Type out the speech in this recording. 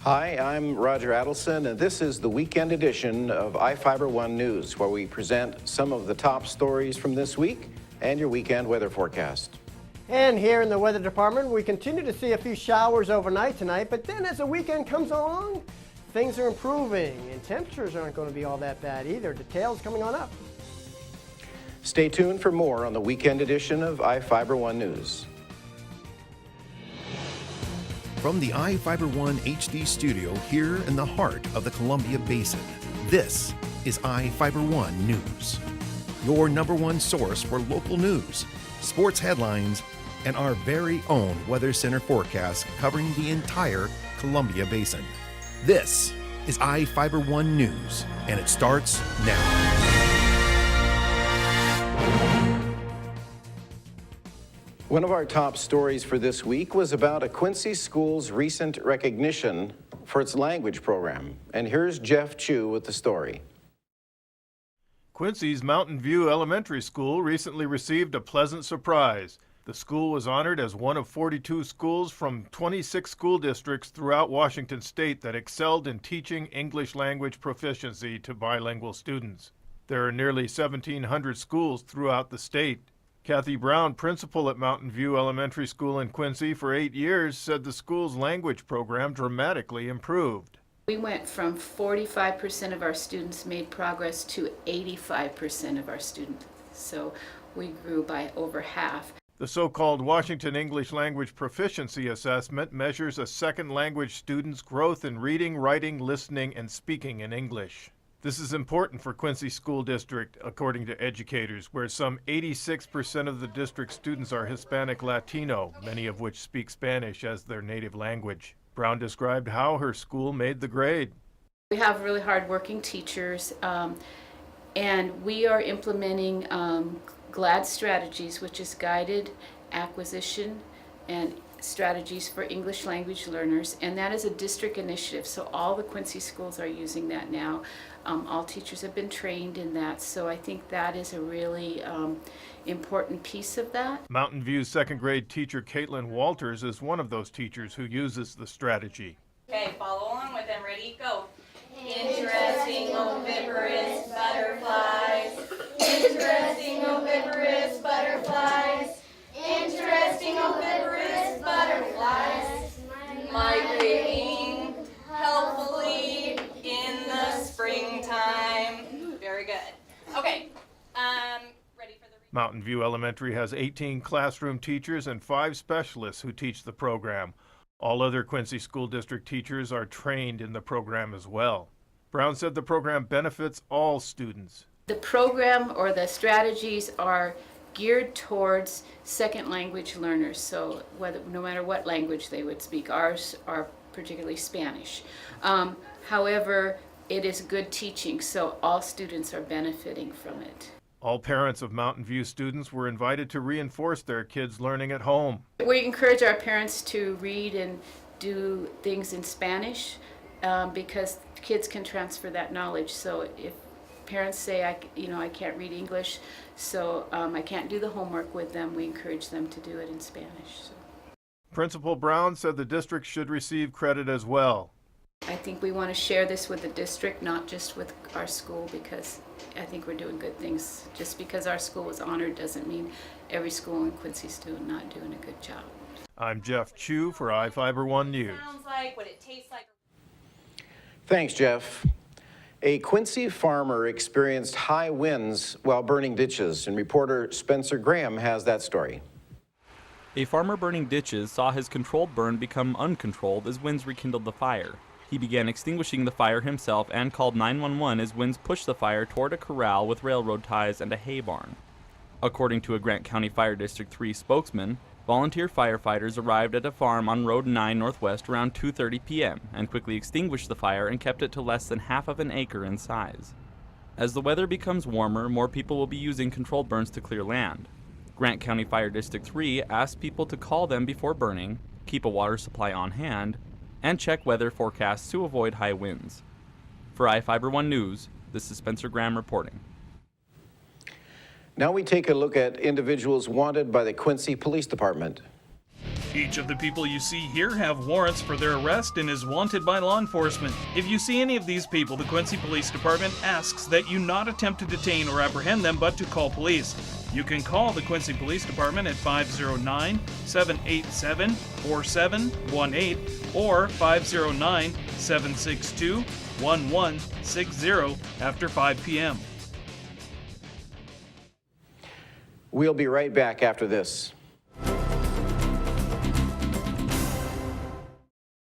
Hi, I'm Roger Adelson, and this is the weekend edition of iFIBER 1 News, where we present some of the top stories from this week and your weekend weather forecast. And here in the weather department, we continue to see a few showers overnight tonight, but then as the weekend comes along, things are improving, and temperatures aren't going to be all that bad either. Details coming on up. Stay tuned for more on the weekend edition of iFIBER 1 News. From the iFIBER 1 HD studio here in the heart of the Columbia Basin, this is iFIBER 1 News, your #1 source for local news, sports headlines, and our very own Weather Center forecast covering the entire Columbia Basin. This is iFIBER 1 News, and it starts now. One of our top stories for this week was about a Quincy school's recent recognition for its language program. And here's Jeff Chu with the story. Quincy's Mountain View Elementary School recently received a pleasant surprise. The school was honored as one of 42 schools from 26 school districts throughout Washington state that excelled in teaching English language proficiency to bilingual students. There are nearly 1,700 schools throughout the state. Kathy Brown, principal at Mountain View Elementary School in Quincy for 8 years, said the school's language program dramatically improved. We went from 45% of our students made progress to 85% of our students. So we grew by over half. The so-called Washington English Language Proficiency Assessment measures a second language student's growth in reading, writing, listening, and speaking in English. This is important for Quincy School District, according to educators, where some 86% of the district students are Hispanic Latino, many of which speak Spanish as their native language. Brown described how her school made the grade. We have really hard-working teachers, and we are implementing GLAD strategies, which is guided acquisition and strategies for English language learners, and that is a district initiative, so all the Quincy schools are using that now. All teachers have been trained in that, so I think that is a really important piece of that. Mountain View's second grade teacher Caitlin Walters is one of those teachers who uses the strategy. Okay, follow along with them. Ready, go. Interesting oviparous butterflies. Interesting oviparous butterflies. Interesting oviparous butterflies. Migrating healthfully in the springtime. Very good. Okay. Ready for the Mountain View Elementary has 18 classroom teachers and 5 specialists who teach the program. All other Quincy School District teachers are trained in the program as well. Brown said the program benefits all students. The program or the strategies are geared towards second language learners, so no matter what language they would speak. Ours are particularly Spanish. However, it is good teaching, so all students are benefiting from it. All parents of Mountain View students were invited to reinforce their kids' learning at home. We encourage our parents to read and do things in Spanish because kids can transfer that knowledge. So if parents say, I can't read English, so I can't do the homework with them, we encourage them to do it in Spanish. So. Principal Brown said the district should receive credit as well. I think we want to share this with the district, not just with our school, because I think we're doing good things. Just because our school was honored doesn't mean every school in Quincy is not doing a good job. I'm Jeff Chu for iFIBER 1 News. sounds like, what it tastes like. Thanks, Jeff. A Quincy farmer experienced high winds while burning ditches, and reporter Spencer Graham has that story. A farmer burning ditches saw his controlled burn become uncontrolled as winds rekindled the fire. He began extinguishing the fire himself and called 911 as winds pushed the fire toward a corral with railroad ties and a hay barn. According to a Grant County Fire District 3 spokesman, volunteer firefighters arrived at a farm on Road 9 Northwest around 2:30 p.m. and quickly extinguished the fire and kept it to less than half of an acre in size. As the weather becomes warmer, more people will be using controlled burns to clear land. Grant County Fire District 3 asked people to call them before burning, keep a water supply on hand, and check weather forecasts to avoid high winds. For iFIBER 1 News, this is Spencer Graham reporting. Now we take a look at individuals wanted by the Quincy Police Department. Each of the people you see here have warrants for their arrest and is wanted by law enforcement. If you see any of these people, the Quincy Police Department asks that you not attempt to detain or apprehend them, but to call police. You can call the Quincy Police Department at 509-787-4718 or 509-762-1160 after 5 p.m. We'll be right back after this.